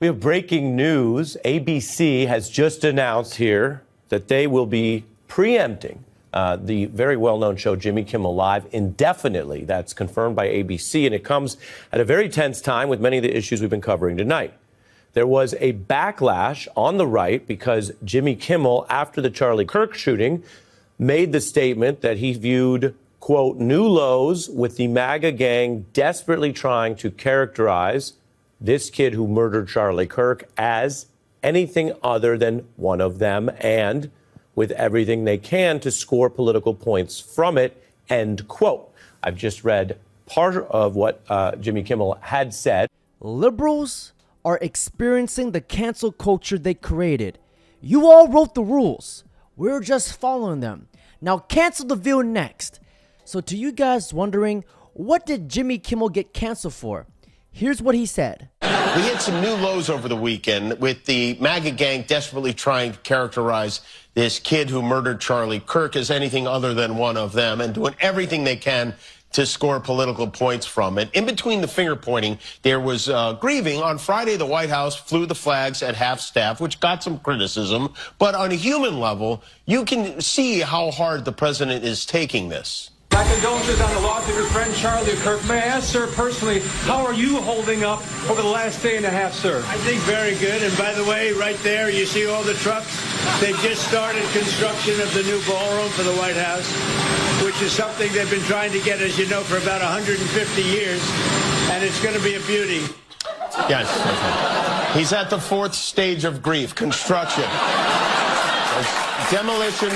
We have breaking news. ABC has just announced here that they will be preempting the very well-known show Jimmy Kimmel Live indefinitely. That's confirmed by ABC, and it comes at a very tense time with many of the issues we've been covering tonight. There was a backlash on the right because Jimmy Kimmel, after the Charlie Kirk shooting, made the statement that he viewed, quote, new lows with the MAGA gang desperately trying to characterize this kid who murdered Charlie Kirk as anything other than one of them, and with everything they can to score political points from it, end quote. I've just read part of what Jimmy Kimmel had said. Liberals are experiencing the cancel culture they created. You all wrote the rules. We're just following them. Now cancel the view next. So to you guys wondering, what did Jimmy Kimmel get canceled for? Here's what he said. We hit some new lows over the weekend with the MAGA gang desperately trying to characterize this kid who murdered Charlie Kirk as anything other than one of them and doing everything they can to score political points from it. In between the finger pointing, there was grieving. On Friday, the White House flew the flags at half staff, which got some criticism. But on a human level, you can see how hard the president is taking this. My condolences on the loss of your friend Charlie Kirk. May I ask, sir, personally, how are you holding up over the last day and a half, sir? I think very good. And by the way, right there, you see all the trucks? They've just started construction of the new ballroom for the White House, which is something they've been trying to get, as you know, for about 150 years. And it's going to be a beauty. Yes. He's at the fourth stage of grief, construction. Demolition,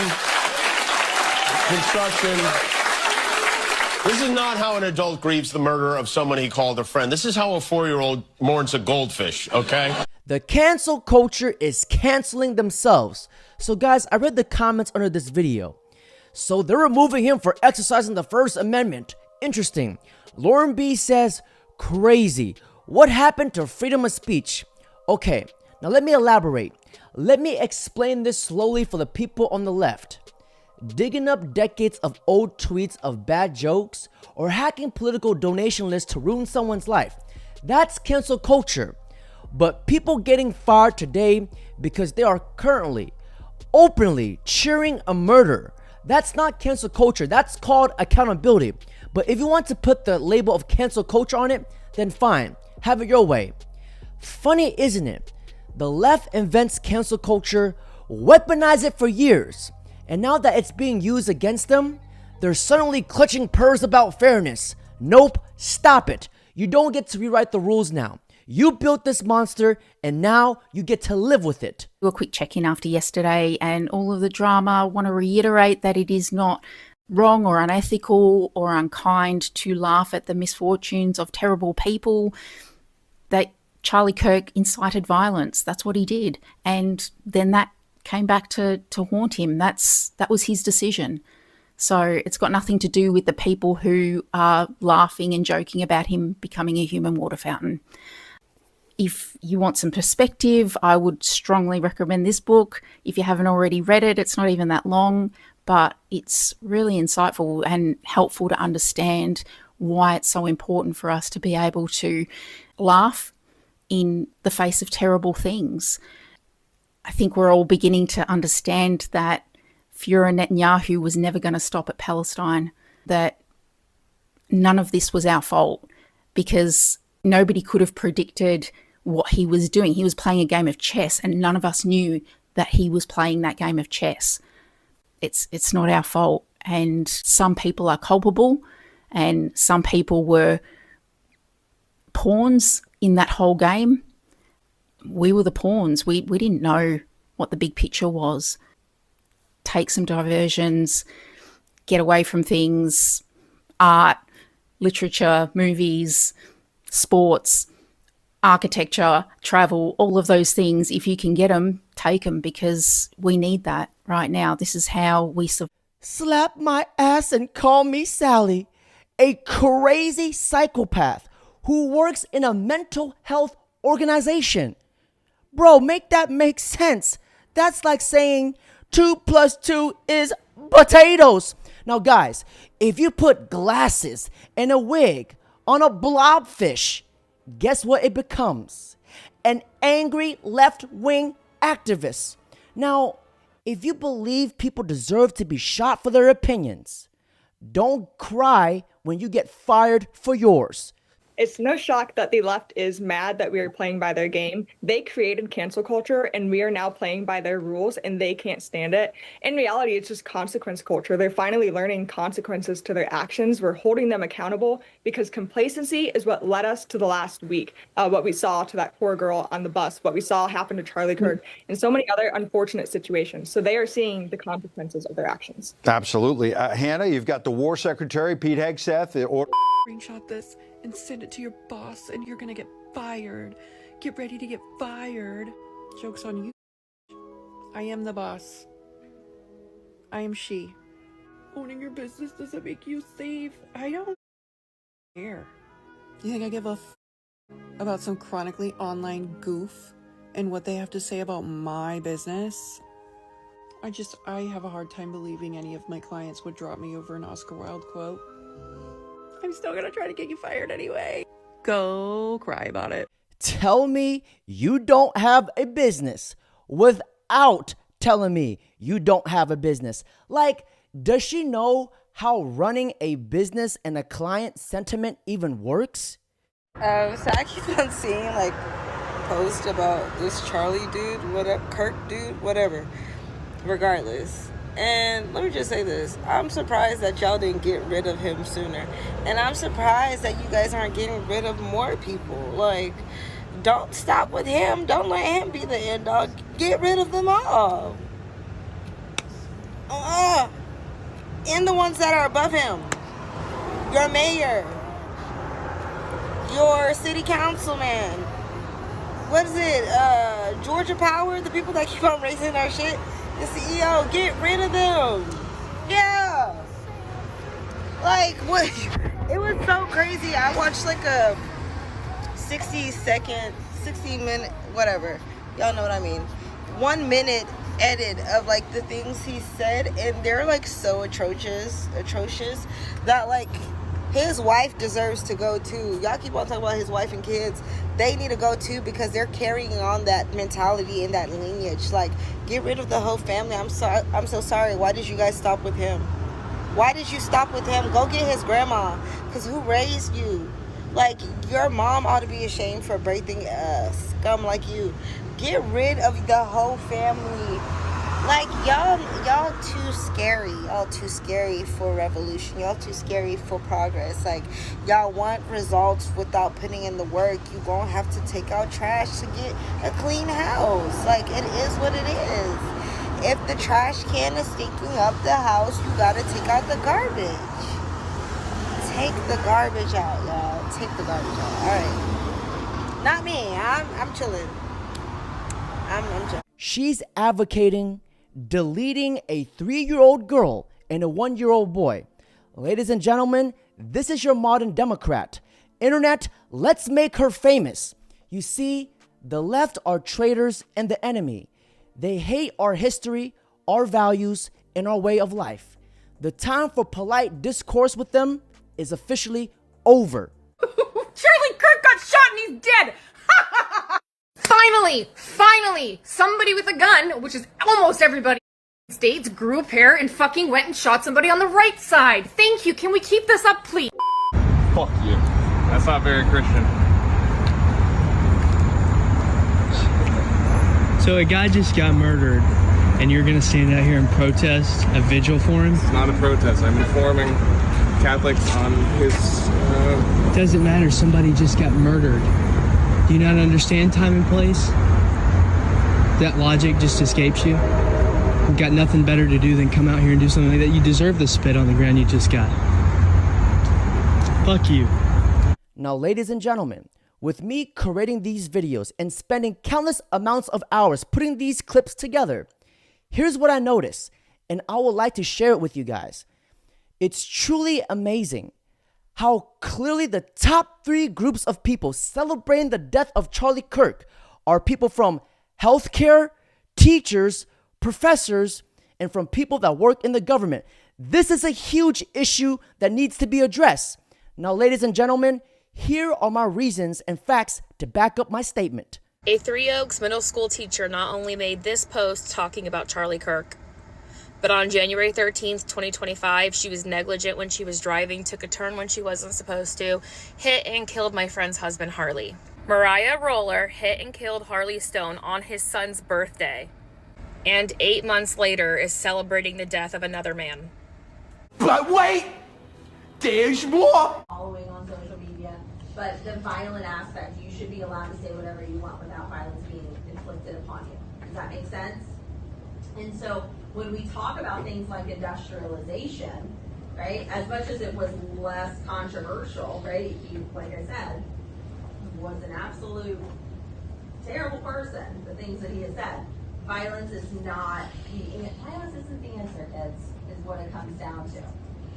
construction. This is not how an adult grieves the murder of someone he called a friend. This is how a 4-year-old mourns a goldfish, okay? The cancel culture is canceling themselves. So guys, I read the comments under this video. So they're removing him for exercising the First Amendment. Interesting. Lauren B says, crazy. What happened to freedom of speech? Okay, now let me elaborate. Let me explain this slowly for the people on the left. Digging up decades of old tweets of bad jokes or hacking political donation lists to ruin someone's life. That's cancel culture. But people getting fired today because they are currently, openly cheering a murder. That's not cancel culture. That's called accountability. But if you want to put the label of cancel culture on it, then fine. Have it your way. Funny, isn't it? The left invents cancel culture, weaponize it for years. And now that it's being used against them, they're suddenly clutching pearls about fairness. Nope, stop it. You don't get to rewrite the rules now. You built this monster, and now you get to live with it. Do a quick check-in after yesterday and all of the drama. I want to reiterate that it is not wrong or unethical or unkind to laugh at the misfortunes of terrible people. That Charlie Kirk incited violence. That's what he did. And then that came back to haunt him. That was his decision. So it's got nothing to do with the people who are laughing and joking about him becoming a human water fountain. If you want some perspective, I would strongly recommend this book. If you haven't already read it, it's not even that long, but it's really insightful and helpful to understand why it's so important for us to be able to laugh in the face of terrible things. I think we're all beginning to understand that Fuhrer Netanyahu was never going to stop at Palestine, that none of this was our fault because nobody could have predicted what he was doing. He was playing a game of chess and none of us knew that he was playing that game of chess. It's not our fault. And some people are culpable and some people were pawns in that whole game. We were the pawns. We didn't know what the big picture was. Take some diversions, get away from things, art, literature, movies, sports, architecture, travel, all of those things. If you can get them, take them because we need that right now. This is how we survive. Slap my ass and call me Sally, a crazy psychopath who works in a mental health organization. Bro, make that make sense. That's like saying 2 + 2 is potatoes. Now, guys, if you put glasses and a wig on a blobfish, guess what it becomes? and angry left-wing activists. Now, if you believe people deserve to be shot for their opinions, don't cry when you get fired for yours. It's no shock that the left is mad that we are playing by their game. They created cancel culture and we are now playing by their rules and they can't stand it. In reality, it's just consequence culture. They're finally learning consequences to their actions. We're holding them accountable because complacency is what led us to the last week. What we saw to that poor girl on the bus, what we saw happen to Charlie Kirk, and so many other unfortunate situations. So they are seeing the consequences of their actions. Absolutely. Hannah, you've got the War Secretary, Pete Hegseth. Screenshot this and send it to your boss and you're gonna get fired. Get ready to get fired. Joke's on you. I am the boss. I am she. Owning your business doesn't make you safe. I don't care. You think I give a about some chronically online goof and what they have to say about my business? I have a hard time believing any of my clients would drop me over an Oscar Wilde quote. I'm still gonna try to get you fired anyway. Go cry about it. Tell me you don't have a business without telling me you don't have a business. Like, does she know how running a business and a client sentiment even works? So I keep on seeing like posts about this Charlie dude, whatever, Kirk dude, whatever. Regardless. And let me just say this. I'm surprised that y'all didn't get rid of him sooner. And I'm surprised that you guys aren't getting rid of more people. Like, don't stop with him. Don't let him be the end all. Get rid of them all. And the ones that are above him. Your mayor. Your city councilman. What is it? Georgia Power? The people that keep on raising our shit? The CEO, get rid of them. Yeah. Like, what? It was so crazy. I watched like a 60 minute, whatever. Y'all know what I mean. 1 minute edit of like the things he said. And they're like so atrocious that like his wife deserves to go too. Y'all keep on talking about his wife and kids. They need to go too because they're carrying on that mentality and that lineage. Like, get rid of the whole family. I'm so sorry. Why did you guys stop with him? Why did you stop with him? Go get his grandma. Because who raised you? Like, your mom ought to be ashamed for breathing scum like you. Get rid of the whole family. Like, y'all too scary. Y'all too scary for revolution. Y'all too scary for progress. Like, y'all want results without putting in the work. You gonna have to take out trash to get a clean house. Like, it is what it is. If the trash can is stinking up the house, you gotta take out the garbage. Take the garbage out, y'all. Take the garbage out. All right. Not me. I'm chilling. I'm chilling. She's advocating deleting a 3-year-old girl and a 1-year-old boy. Ladies and gentlemen, this is your modern Democrat. Internet, let's make her famous. You see, the left are traitors and the enemy. They hate our history, our values, and our way of life. The time for polite discourse with them is officially over. Charlie Kirk got shot and he's dead! Finally, somebody with a gun, which is almost everybody in the States, grew a pair and fucking went and shot somebody on the right side. Thank you. Can we keep this up, please? Fuck you. That's not very Christian. So a guy just got murdered, and you're gonna stand out here and protest a vigil for him? It's not a protest. I'm informing Catholics on his... Doesn't matter. Somebody just got murdered. Do you not understand time and place? That logic just escapes you? You've got nothing better to do than come out here and do something like that. You deserve the spit on the ground you just got. Fuck you. Now, ladies and gentlemen, with me creating these videos and spending countless amounts of hours putting these clips together, here's what I noticed, and I would like to share it with you guys. It's truly amazing how clearly the top 3 groups of people celebrating the death of Charlie Kirk are people from healthcare, teachers, professors, and from people that work in the government. This is a huge issue that needs to be addressed. Now, ladies and gentlemen, here are my reasons and facts to back up my statement. A Three Oaks middle school teacher not only made this post talking about Charlie Kirk, but on January 13th, 2025, she was negligent when she was driving, took a turn when she wasn't supposed to, hit and killed my friend's husband, Harley. Mariah Roller hit and killed Harley Stone on his son's birthday, and 8 months later is celebrating the death of another man. But wait, there's more. Following on social media, but the violent aspect, you should be allowed to say whatever you want without violence being inflicted upon you. Does that make sense? And so when we talk about things like industrialization, right, as much as it was less controversial, right, he, like I said, was an absolute terrible person, the things that he has said. Violence is not violence isn't the answer, kids, is what it comes down to,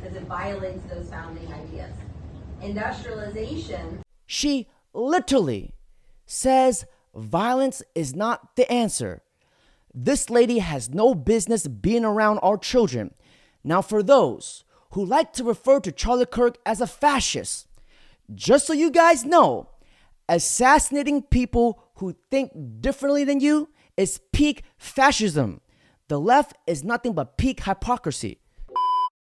because it violates those founding ideas. Industrialization. She literally says violence is not the answer. This lady has no business being around our children. Now, for those who like to refer to Charlie Kirk as a fascist, just so you guys know, assassinating people who think differently than you is peak fascism. The left is nothing but peak hypocrisy.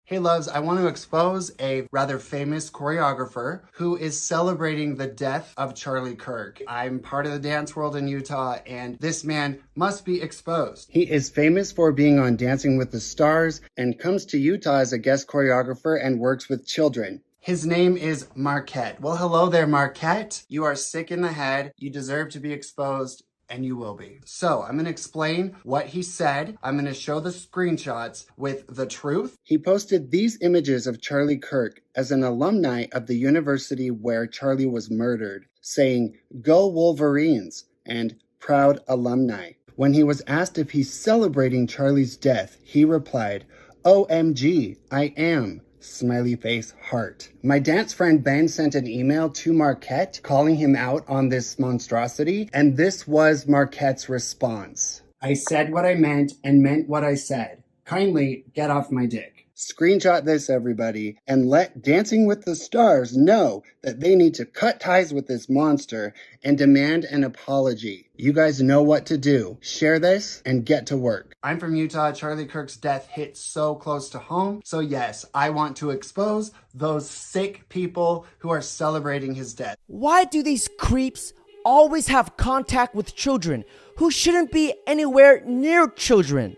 Hey loves, I want to expose a rather famous choreographer who is celebrating the death of Charlie Kirk. I'm part of the dance world in Utah, and this man must be exposed. He is famous for being on Dancing with the Stars and comes to Utah as a guest choreographer and works with children. His name is Marquette. Well, hello there, Marquette. You are sick in the head. You deserve to be exposed. And you will be. So I'm going to explain what he said. I'm going to show the screenshots with the truth. He posted these images of Charlie Kirk as an alumni of the university where Charlie was murdered, saying, "Go Wolverines," and "Proud alumni." When he was asked if he's celebrating Charlie's death, he replied, "OMG, I am." Smiley face heart. My dance friend Ben sent an email to Marquette calling him out on this monstrosity, and this was Marquette's response. "I said what I meant and meant what I said. Kindly get off my dick." Screenshot this, everybody, and let Dancing with the Stars know that they need to cut ties with this monster and demand an apology. You guys know what to do. Share this and get to work. I'm from Utah. Charlie Kirk's death hit so close to home. So yes, I want to expose those sick people who are celebrating his death. Why do these creeps always have contact with children who shouldn't be anywhere near children?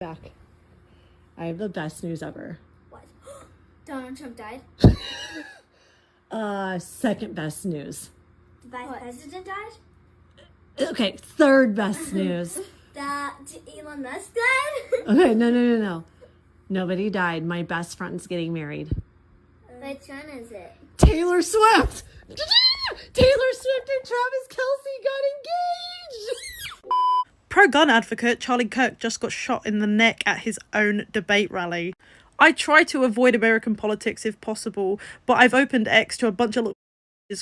Back. I have the best news ever. What? Donald Trump died? Second best news. The vice president died? Okay, third best news. That Elon Musk died? Okay, no. Nobody died. My best friend's getting married. Which one is it? Taylor Swift! Taylor Swift and Travis Kelce got engaged! Pro-gun advocate Charlie Kirk just got shot in the neck at his own debate rally. I try to avoid American politics if possible, but I've opened X to a bunch of little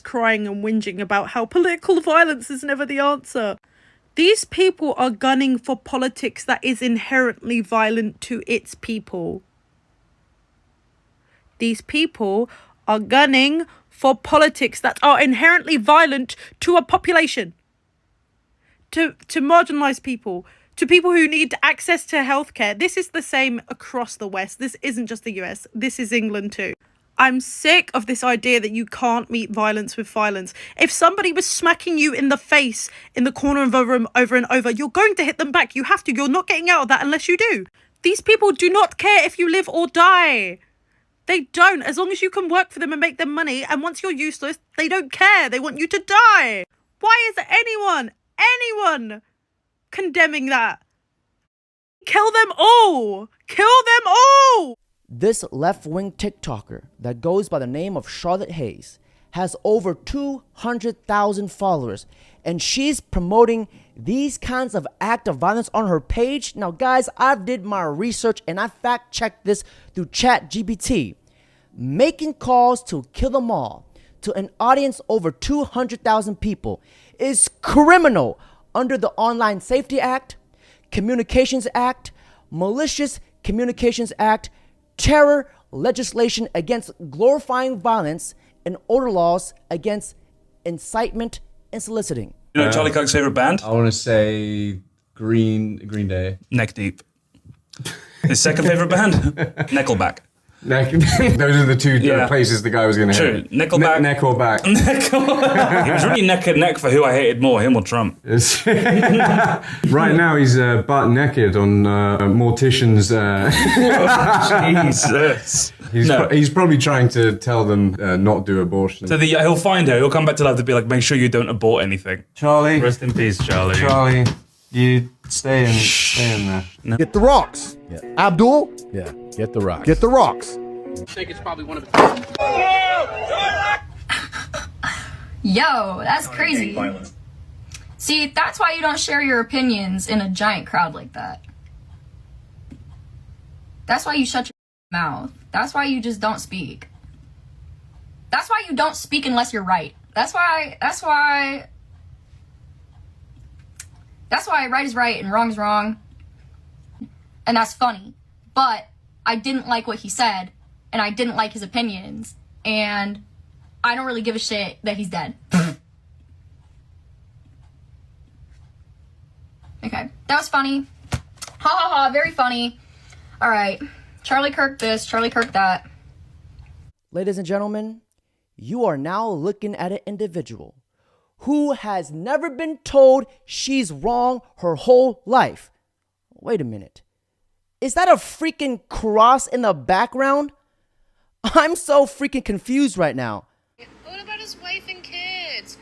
crying and whinging about how political violence is never the answer. These people are gunning for politics that is inherently violent to its people. These people are gunning for politics that are inherently violent to a population. To marginalised people, to people who need access to healthcare. This is the same across the West. This isn't just the US. This is England too. I'm sick of this idea that you can't meet violence with violence. If somebody was smacking you in the face in the corner of a room over and over, you're going to hit them back. You have to. You're not getting out of that unless you do. These people do not care if you live or die. They don't. As long as you can work for them and make them money, and once you're useless, they don't care. They want you to die. Why is anyone condemning that? Kill them all! Kill them all! This left-wing TikToker that goes by the name of Charlotte Hayes has over 200,000 followers, and she's promoting these kinds of acts of violence on her page. Now, guys, I did my research and I fact-checked this through ChatGPT. Making calls to kill them all to an audience over 200,000 people is criminal under the Online Safety Act, Communications Act, Malicious Communications Act, terror legislation against glorifying violence, and order laws against incitement and soliciting. You know Charlie Kirk's favorite band? I want to say Green Day. Neck Deep. His second favorite band? Nickelback. Those are the two places the guy was going to hit. True. Nickelback. Neck or back. He was really neck and neck for who I hated more, him or Trump. Right now he's butt naked on Mortician's. Jesus. He's probably trying to tell them not do abortion. So he'll find her. He'll come back to life to be like, make sure you don't abort anything. Charlie. Rest in peace, Charlie. Charlie, you stay in there. No. Get the rocks. Yeah. Abdul. Yeah. Get the rocks. Get the rocks. I think it's probably one of Yo, that's crazy. See, that's why you don't share your opinions in a giant crowd like that. That's why you shut your mouth. That's why you just don't speak. That's why you don't speak unless you're right. That's why right is right and wrong is wrong. And that's funny. But I didn't like what he said, and I didn't like his opinions, and I don't really give a shit that he's dead. Okay, that was funny. Ha ha ha, very funny. All right, Charlie Kirk this, Charlie Kirk that. Ladies and gentlemen, you are now looking at an individual who has never been told she's wrong her whole life. Wait a minute. Is that a freaking cross in the background? I'm so freaking confused right now. What about his wife and kids?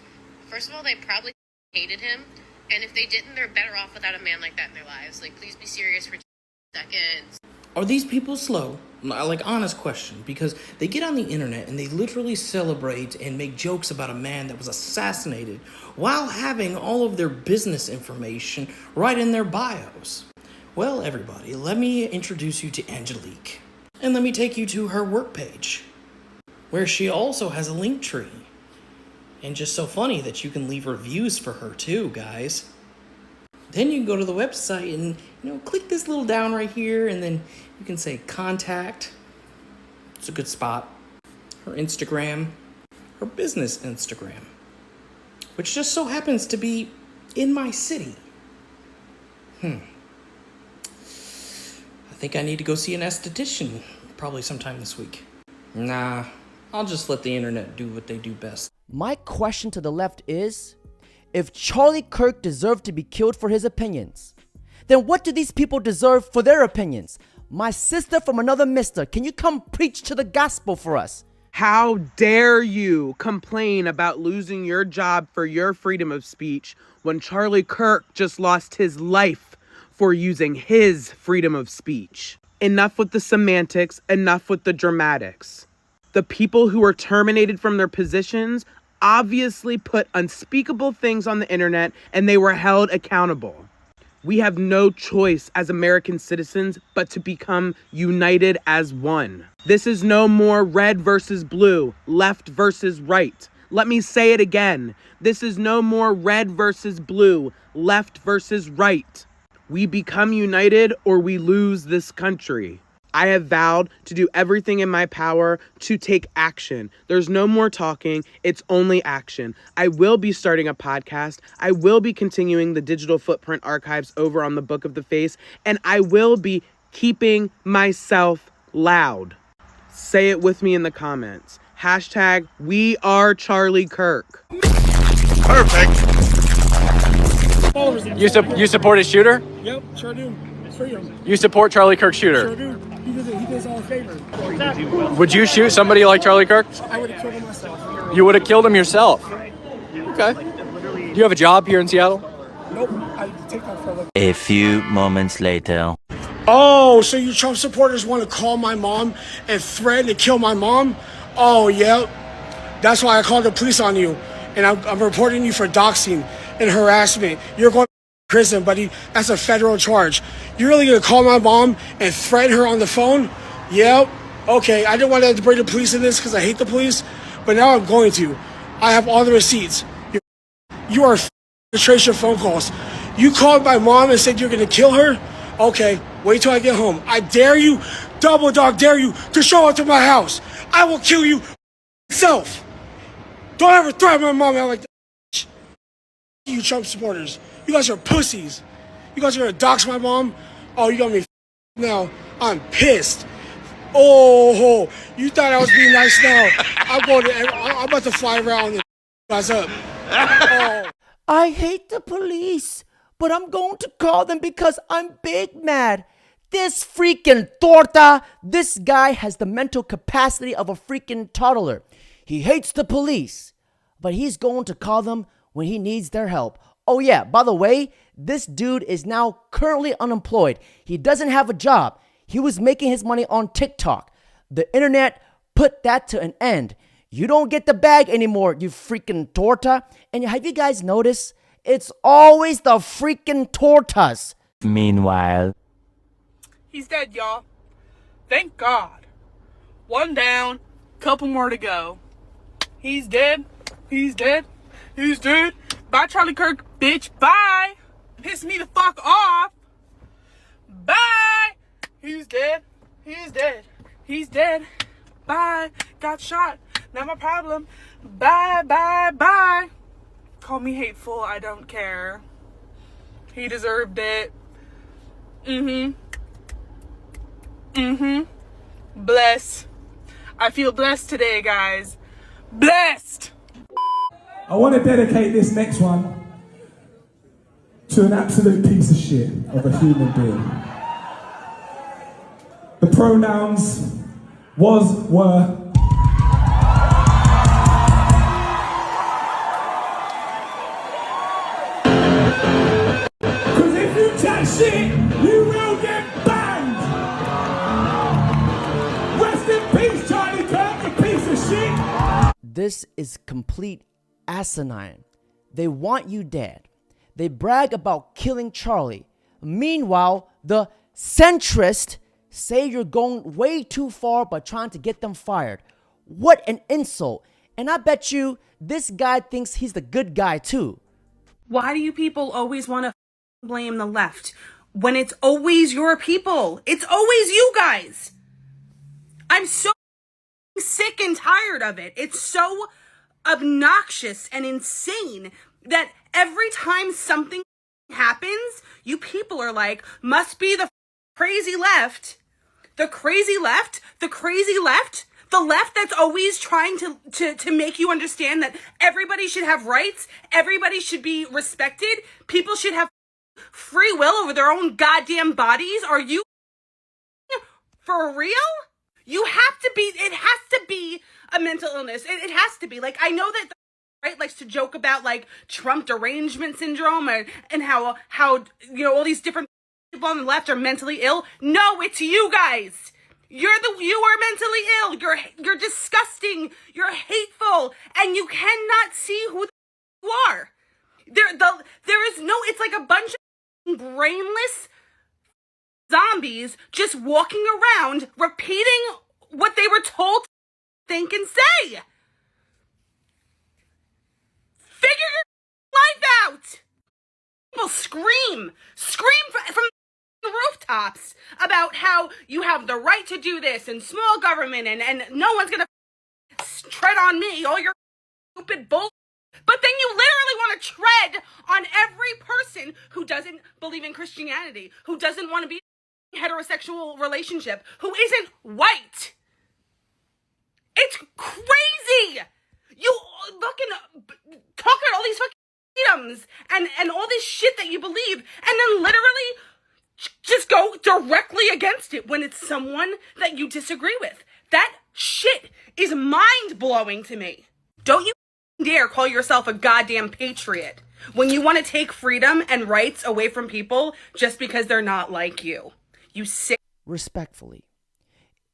First of all, they probably hated him. And if they didn't, they're better off without a man like that in their lives. Like, please be serious for 2 seconds. Are these people slow? Like, honest question. Because they get on the internet and they literally celebrate and make jokes about a man that was assassinated while having all of their business information right in their bios. Well, everybody, let me introduce you to Angelique. And let me take you to her work page, where she also has a link tree. And just so funny that you can leave reviews for her too, guys. Then you can go to the website and, click this little down right here, and then you can say contact. It's a good spot. Her Instagram, her business Instagram, which just so happens to be in my city. I think I need to go see an esthetician probably sometime this week. Nah, I'll just let the internet do what they do best. My question to the left is, if Charlie Kirk deserved to be killed for his opinions, then what do these people deserve for their opinions? My sister from another mister, can you come preach to the gospel for us? How dare you complain about losing your job for your freedom of speech when Charlie Kirk just lost his life for using his freedom of speech? Enough with the semantics, enough with the dramatics. The people who were terminated from their positions obviously put unspeakable things on the internet and they were held accountable. We have no choice as American citizens but to become united as one. This is no more red versus blue, left versus right. Let me say it again. This is no more red versus blue, left versus right. We become united or we lose this country. I have vowed to do everything in my power to take action. There's no more talking. It's only action. I will be starting a podcast. I will be continuing the digital footprint archives over on the Book of the Face. And I will be keeping myself loud. Say it with me in the comments. Hashtag we are Charlie Kirk. Perfect. You support his shooter? Yep, sure do. Freedom. You support Charlie Kirk's shooter? Sure do. He does all a favor. Would you shoot somebody like Charlie Kirk? I would have killed him myself. You would have killed him yourself? Okay. Do you have a job here in Seattle? Nope. I take that for a look. A few moments later. Oh, so you Trump supporters want to call my mom and threaten to kill my mom? Oh, yeah. That's why I called the police on you. And I'm reporting you for doxing and harassment. You're going to prison, buddy. That's a federal charge. You're really going to call my mom and threaten her on the phone? Yep. Okay, I didn't want to bring the police in this because I hate the police, but now I'm going to. I have all the receipts. You are registration phone calls. You called my mom and said you're going to kill her? Okay, wait till I get home. I dare you, double dog dare you, to show up to my house. I will kill you myself. Don't ever threaten my mom out like that. You Trump supporters. You guys are pussies. You guys are gonna dox my mom? Oh, you got me now. I'm pissed. Oh, you thought I was being nice now. I'm about to fly around and guys up. Oh. I hate the police, but I'm going to call them because I'm big mad. This freaking torta, this guy has the mental capacity of a freaking toddler. He hates the police, but he's going to call them when he needs their help. Oh yeah, by the way, this dude is now currently unemployed. He doesn't have a job. He was making his money on TikTok. The internet put that to an end. You don't get the bag anymore, you freaking torta. And have you guys noticed? It's always the freaking tortas. Meanwhile, he's dead, y'all. Thank God. One down, couple more to go. He's dead. He's dead. He's dead. Bye, Charlie Kirk, bitch. Bye. Piss me the fuck off. Bye. He's dead. He's dead. He's dead. Bye. Got shot. Not my problem. Bye, bye, bye. Call me hateful. I don't care. He deserved it. Bless. I feel blessed today, guys. Blessed. I want to dedicate this next one to an absolute piece of shit of a human being. The pronouns was, were. Cause if you chat shit, you will get banned. Rest in peace, Charlie Kirk, you piece of shit. This is complete asinine. They want you dead. They brag about killing Charlie. Meanwhile, the centrists say you're going way too far by trying to get them fired. What an insult. And I bet you this guy thinks he's the good guy too. Why do you people always want to blame the left when it's always your people? It's always you guys. I'm so sick and tired of it. It's so obnoxious and insane that every time something happens, you people are like, must be the crazy left. The crazy left? The crazy left? The left that's always trying to make you understand that everybody should have rights, everybody should be respected, people should have free will over their own goddamn bodies. Are you for real? You have to be, it has to be a mental illness. It has to be. Like, I know that the right likes to joke about like Trump derangement syndrome and how you know all these different people on the left are mentally ill. No, it's you guys. You are mentally ill. You're disgusting. You're hateful, and you cannot see who you are. There is no. It's like a bunch of brainless zombies just walking around repeating what they were told to think and say. Figure your life out. People scream from the rooftops about how you have the right to do this and small government and no one's gonna tread on me, all your stupid bull. But then you literally want to tread on every person who doesn't believe in Christianity, who doesn't want to be in a heterosexual relationship, who isn't white. It's crazy. You fucking talk about all these fucking freedoms and all this shit that you believe, and then literally just go directly against it when it's someone that you disagree with. That shit is mind-blowing to me. Don't you dare call yourself a goddamn patriot when you want to take freedom and rights away from people just because they're not like you. You sick. Respectfully,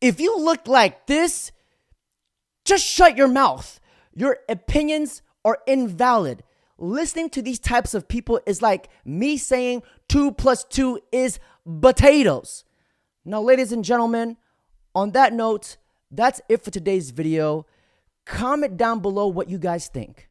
if you look like this, just shut your mouth. Your opinions are invalid. Listening to these types of people is like me saying 2 + 2 is potatoes. Now, ladies and gentlemen, on that note, that's it for today's video. Comment down below what you guys think.